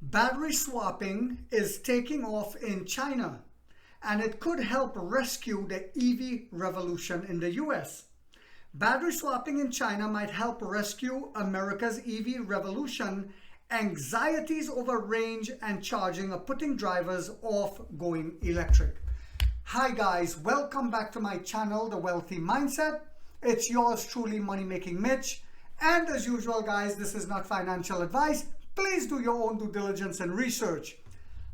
Battery swapping is taking off in China, and it could help rescue the EV revolution in the US. Battery swapping in China might help rescue America's EV revolution. Anxieties over range and charging are putting drivers off going electric. Hi guys, welcome back to my channel, The Wealthy Mindset. It's yours truly, Money Making Mitch. And as usual guys, this is not financial advice. Please do your own due diligence and research.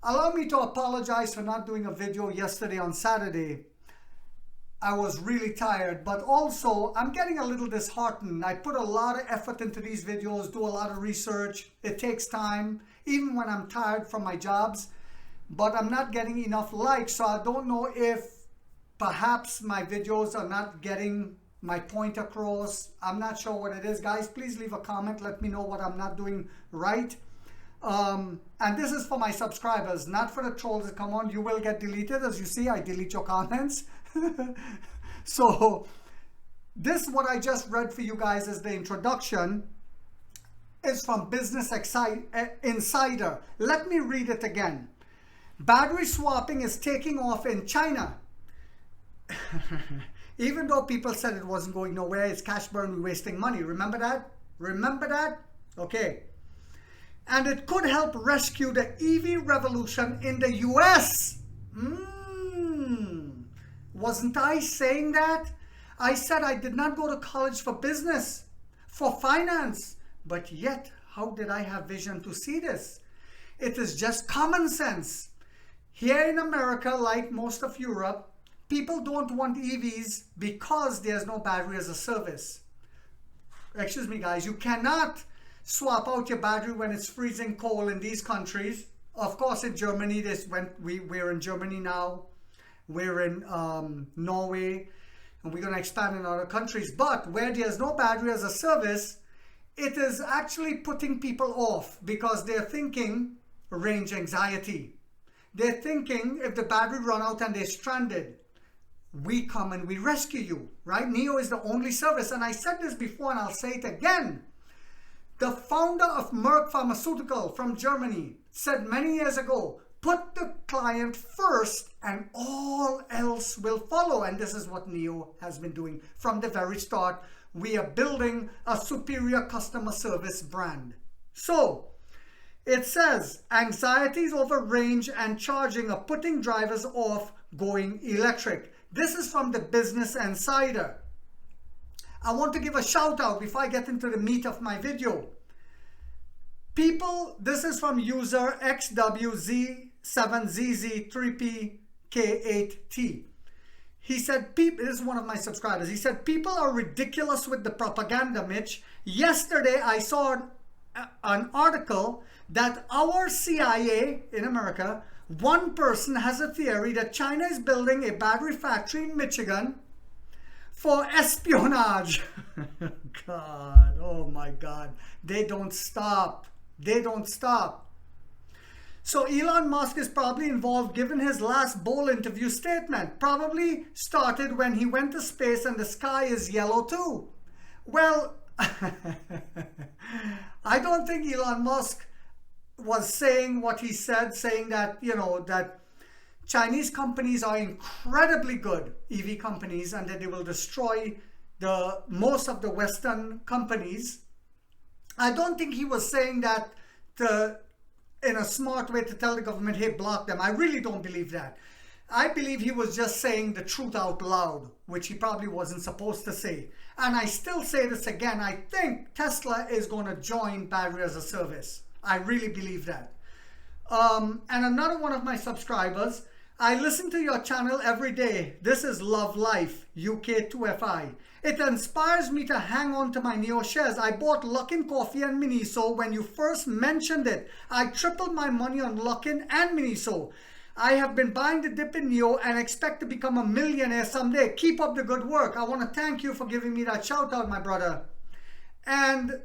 Allow me to apologize for not doing a video yesterday on Saturday. I was really tired, but also I'm getting a little disheartened. I put a lot of effort into these videos, do a lot of research. It takes time, even when I'm tired from my jobs, but I'm not getting enough likes. So I don't know if perhaps my videos are not getting my point across. I'm not sure what it is. Guys, please leave a comment. Let me know what I'm not doing right. And this is for my subscribers, not for the trolls that come on. You will get deleted. As you see, I delete your comments. So this, what I just read for you guys as the introduction, is from Business Insider. Let me read it again. Battery swapping is taking off in China. Even though people said it wasn't going nowhere, it's cash burn, we're wasting money. Remember that? Remember that? Okay. And it could help rescue the EV revolution in the US. Wasn't I saying that? I said I did not go to college for business, for finance. But yet, how did I have vision to see this? It is just common sense. Here in America, like most of Europe, people don't want EVs because there's no battery as a service. Excuse me, guys. You cannot swap out your battery when it's freezing cold in these countries. Of course, in Germany, we're in Germany now. We're in Norway, and we're going to expand in other countries. But where there's no battery as a service, it is actually putting people off because they're thinking range anxiety. They're thinking if the battery run out and they're stranded, we come and we rescue you, right? NIO is the only service. And I said this before and I'll say it again. The founder of Merck Pharmaceutical from Germany said many years ago, put the client first and all else will follow. And this is what NIO has been doing from the very start. We are building a superior customer service brand. So it says anxieties over range and charging are putting drivers off going electric. This is from the Business Insider. I want to give a shout out before I get into the meat of my video. People, this is from user XWZ7ZZ3PK8T. He said, this is one of my subscribers. He said, people are ridiculous with the propaganda, Mitch. Yesterday, I saw an article that our CIA in America, one person has a theory that China is building a battery factory in Michigan for espionage. God, oh my God. They don't stop. They don't stop. So Elon Musk is probably involved given his last Bowl interview statement. Probably started when he went to space and the sky is yellow too. Well, I don't think Elon Musk was saying what he said, saying that, you know, that Chinese companies are incredibly good, EV companies, and that they will destroy most of the Western companies. I don't think he was saying that in a smart way to tell the government, hey, block them. I really don't believe that. I believe he was just saying the truth out loud, which he probably wasn't supposed to say. And I still say this again, I think Tesla is going to join battery as a service. I really believe that. And another one of my subscribers, I listen to your channel every day. This is Love Life, UK2FI. It inspires me to hang on to my NIO shares. I bought Luckin Coffee and Miniso when you first mentioned it. I tripled my money on Luckin and Miniso. I have been buying the dip in NIO and expect to become a millionaire someday. Keep up the good work. I want to thank you for giving me that shout out, my brother. And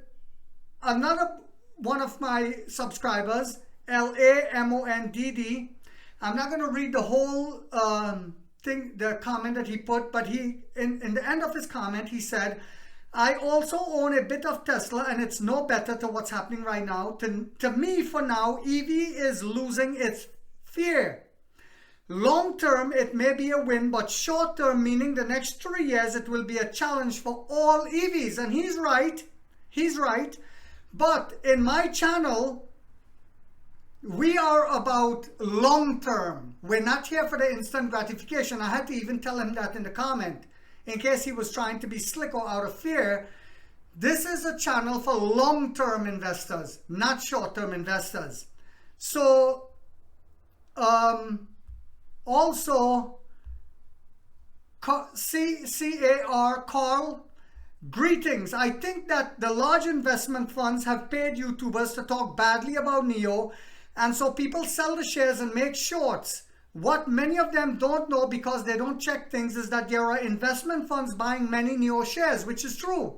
another one of my subscribers, LAMONDD, I'm not going to read the whole the comment that he put, but he in the end of his comment he said, I also own a bit of Tesla, and it's no better to what's happening right now. To me, for now, EV is losing its fear. Long term, it may be a win, but short term, meaning the next 3 years, it will be a challenge for all EVs. And he's right. He's right. But in my channel, we are about long term. We're not here for the instant gratification. I had to even tell him that in the comment, in case he was trying to be slick or out of fear. This is a channel for long-term investors, not short-term investors. So, also, CAR, Carl, greetings. I think that the large investment funds have paid YouTubers to talk badly about NIO, and so people sell the shares and make shorts. What many of them don't know, because they don't check things, is that there are investment funds buying many NIO shares, which is true.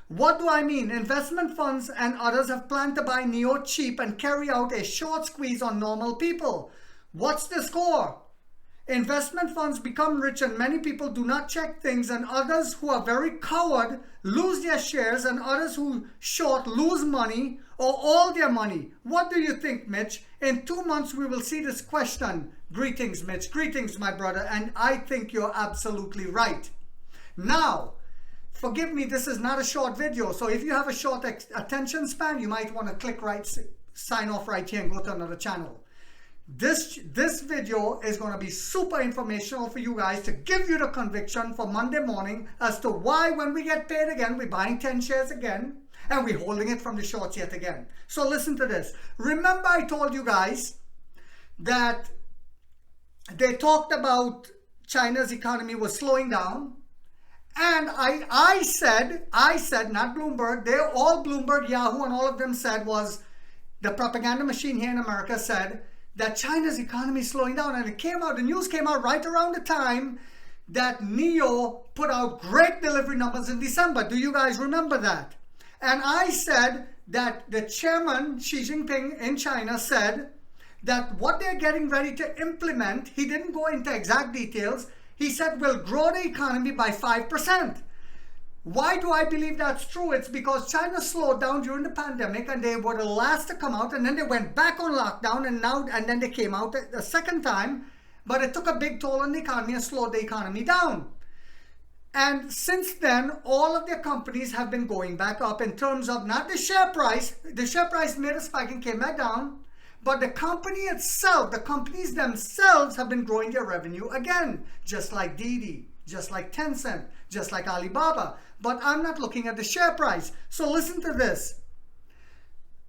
What do I mean? Investment funds and others have planned to buy NIO cheap and carry out a short squeeze on normal people. What's the score? Investment funds become rich and many people do not check things, and others who are very coward lose their shares, and others who short lose money or all their money. What do you think, Mitch? In 2 months we will see this question. Greetings, Mitch. Greetings, my brother. And I think you're absolutely right. Now, forgive me, this is not a short video. So if you have a short attention span, you might want to click right, sign off right here and go to another channel. This video is going to be super informational for you guys to give you the conviction for Monday morning as to why, when we get paid again, we're buying 10 shares again and we're holding it from the shorts yet again. So listen to this. Remember, I told you guys that they talked about China's economy was slowing down, and I said, not Bloomberg, they're all Bloomberg, Yahoo, and all of them said, was the propaganda machine here in America said that China's economy is slowing down. And it came out, the news came out right around the time that NIO put out great delivery numbers in December. Do you guys remember that? And I said that the chairman, Xi Jinping in China, said that what they're getting ready to implement, he didn't go into exact details, he said will grow the economy by 5%. Why do I believe that's true? It's because China slowed down during the pandemic and they were the last to come out, and then they went back on lockdown, and then they came out a second time, but it took a big toll on the economy and slowed the economy down. And since then, all of their companies have been going back up in terms of not the share price. The share price made a spike and came back down, but the company itself, the companies themselves have been growing their revenue again, just like Didi, just like Tencent, just like Alibaba. But I'm not looking at the share price. So listen to this.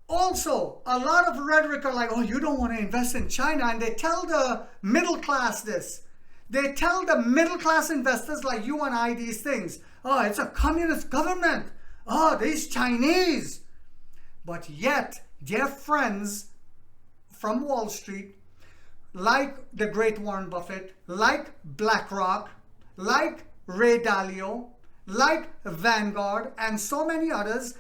Also, a lot of rhetoric are like, oh, you don't want to invest in China. And they tell the middle class this. They tell the middle class investors like you and I these things. Oh, it's a communist government. Oh, these Chinese. But yet, their friends from Wall Street, like the great Warren Buffett, like BlackRock, like Ray Dalio, like Vanguard, and so many others,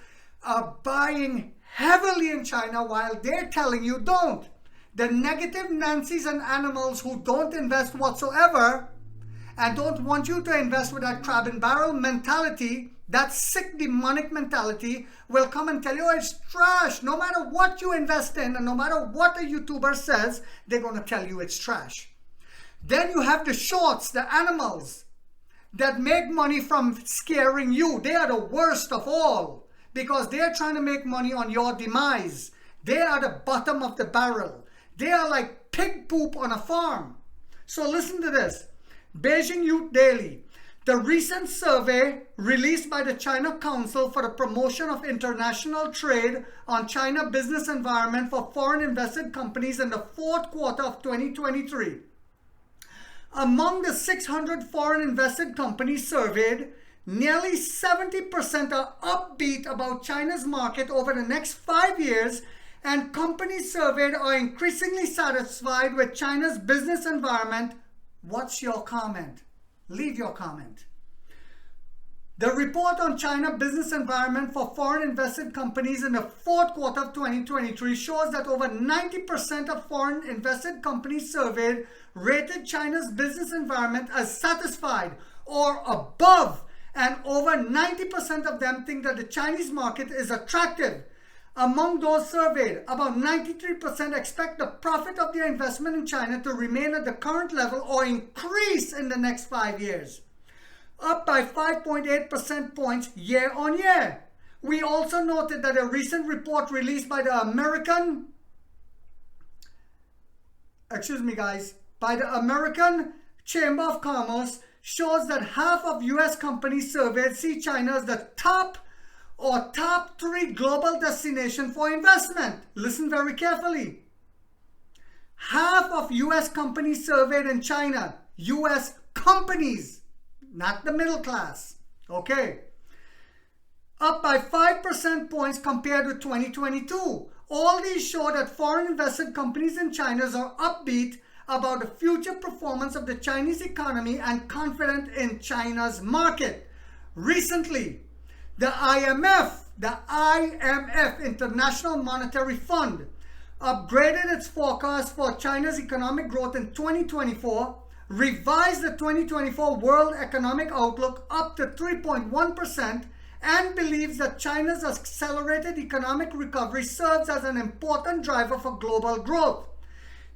are buying heavily in China while they're telling you don't. The negative Nancys and animals who don't invest whatsoever and don't want you to invest with that crab and barrel mentality, that sick demonic mentality, will come and tell you it's trash. No matter what you invest in and no matter what a YouTuber says, they're going to tell you it's trash. Then you have the shorts, the animals that make money from scaring you. They are the worst of all because they're trying to make money on your demise. They are the bottom of the barrel. They are like pig poop on a farm. So listen to this. Beijing Youth Daily. The recent survey released by the China Council for the Promotion of International Trade on China business environment for foreign invested companies in the fourth quarter of 2023. Among the 600 foreign invested companies surveyed, nearly 70% are upbeat about China's market over the next 5 years, and companies surveyed are increasingly satisfied with China's business environment. What's your comment? Leave your comment. The report on China business environment for foreign invested companies in the fourth quarter of 2023 shows that over 90% of foreign invested companies surveyed rated China's business environment as satisfied or above, and over 90% of them think that the Chinese market is attractive. Among those surveyed, about 93% expect the profit of their investment in China to remain at the current level or increase in the next 5 years, up by 5.8 percentage points year on year. We also noted that a recent report released by the American Chamber of Commerce shows that half of US companies surveyed see China as the top 3 global destination for investment. Listen very carefully. Half of US companies surveyed in China, US companies, not the middle class, okay, up by 5 percentage points compared with 2022. All these show that foreign invested companies in China are upbeat about the future performance of the Chinese economy and confident in China's market. Recently, the IMF, International Monetary Fund, upgraded its forecast for China's economic growth in 2024, revised the 2024 World Economic Outlook up to 3.1%, and believes that China's accelerated economic recovery serves as an important driver for global growth.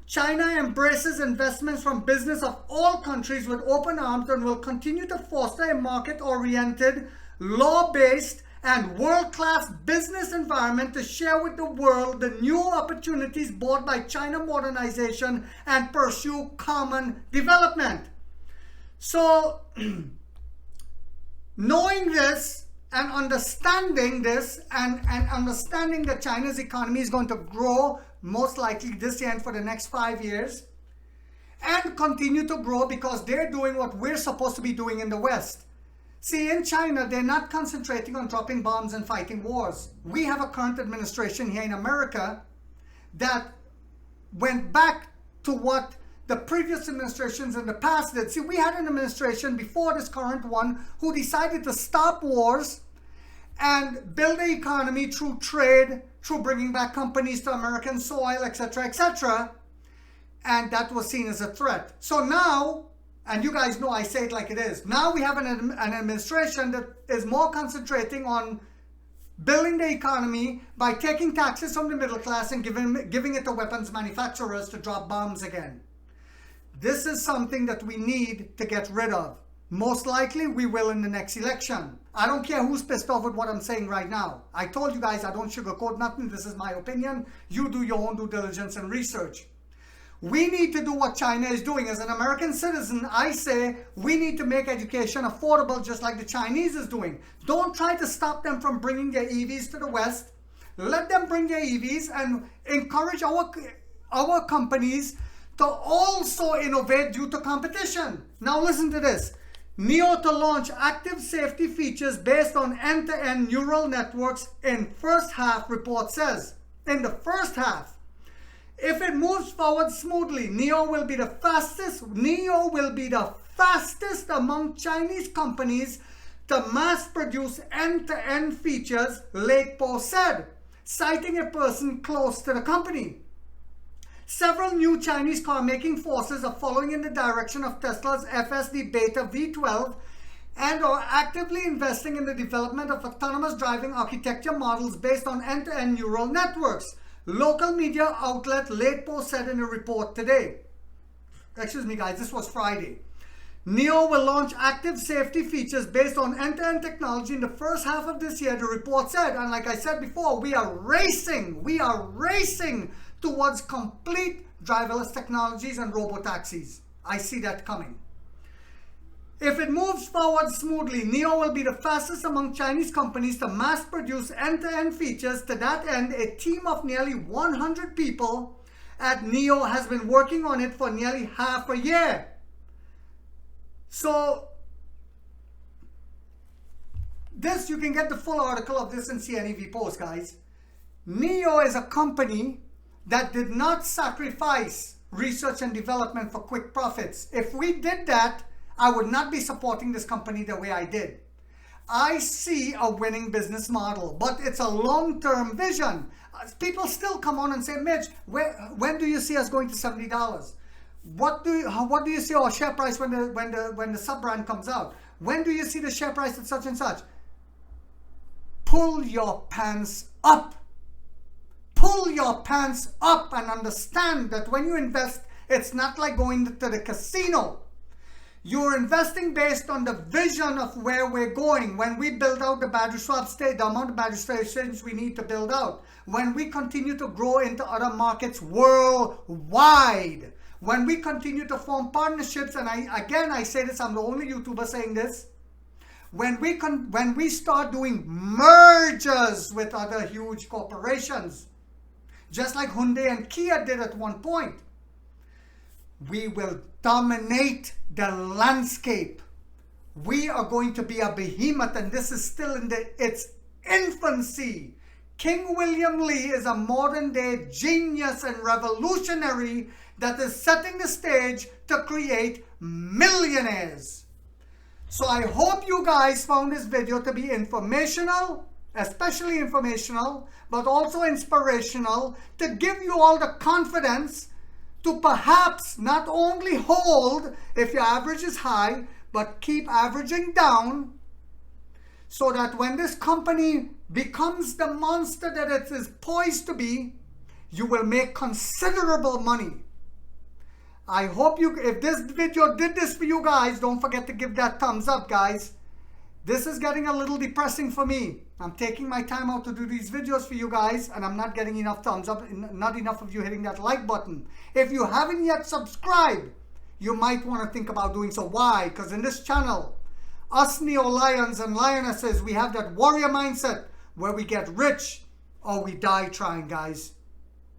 China embraces investments from business of all countries with open arms and will continue to foster a market-oriented, law-based, and world-class business environment to share with the world the new opportunities brought by China modernization and pursue common development. So, knowing this and understanding this and understanding that China's economy is going to grow most likely this year and for the next 5 years and continue to grow because they're doing what we're supposed to be doing in the West. See, in China, they're not concentrating on dropping bombs and fighting wars. We have a current administration here in America that went back to what the previous administrations in the past did. See, we had an administration before this current one who decided to stop wars and build the economy through trade, through bringing back companies to American soil, etc., etc. And that was seen as a threat. So now, and you guys know I say it like it is, now we have an administration that is more concentrating on building the economy by taking taxes from the middle class and giving it to weapons manufacturers to drop bombs again. This is something that we need to get rid of. Most likely we will in the next election. I don't care who's pissed off with what I'm saying right now. I told you guys I don't sugarcoat nothing. This is my opinion. You do your own due diligence and research. We need to do what China is doing. As an American citizen, I say we need to make education affordable just like the Chinese is doing. Don't try to stop them from bringing their EVs to the West. Let them bring their EVs and encourage our companies to also innovate due to competition. Now listen to this. NIO to launch active safety features based on end-to-end neural networks in first half, report says. In the first half. If it moves forward smoothly, NIO will be the fastest among Chinese companies to mass produce end-to-end features, Lake Post said, citing a person close to the company. Several new Chinese car-making forces are following in the direction of Tesla's FSD Beta V12 and are actively investing in the development of autonomous driving architecture models based on end-to-end neural networks. Local media outlet Late Post said in a report today. Excuse me guys, this was Friday. NIO will launch active safety features based on end-to-end technology in the first half of this year, the report said. And like I said before, we are racing towards complete driverless technologies and robo-taxis. I see that coming. If it moves forward smoothly, NIO will be the fastest among Chinese companies to mass produce end-to-end features. To that end, a team of nearly 100 people at NIO has been working on it for nearly half a year. So, this, you can get the full article of this in CNEV Post, guys. NIO is a company that did not sacrifice research and development for quick profits. If we did that, I would not be supporting this company the way I did. I see a winning business model, but it's a long-term vision. People still come on and say, Mitch, when do you see us going to $70? What do you see our share price when the sub-brand comes out? When do you see the share price at such and such? Pull your pants up. Pull your pants up and understand that when you invest, it's not like going to the casino. You're investing based on the vision of where we're going. When we build out the battery swap state, the amount of battery stations we need to build out. When we continue to grow into other markets worldwide. When we continue to form partnerships, and I say this, I'm the only YouTuber saying this. When we start doing mergers with other huge corporations, just like Hyundai and Kia did at one point, we will dominate the landscape. We are going to be a behemoth, and this is still in its infancy. King William Lee is a modern day genius and revolutionary that is setting the stage to create millionaires. So I hope you guys found this video to be informational, especially informational, but also inspirational, to give you all the confidence to perhaps not only hold if your average is high, but keep averaging down, so that when this company becomes the monster that it is poised to be, you will make considerable money. I hope if this video did this for you guys, don't forget to give that thumbs up, guys. This is getting a little depressing for me. I'm taking my time out to do these videos for you guys, and I'm not getting enough thumbs up, not enough of you hitting that like button. If you haven't yet subscribed, you might want to think about doing so. Why? Because in this channel, us neo-lions and lionesses, we have that warrior mindset where we get rich or we die trying, guys.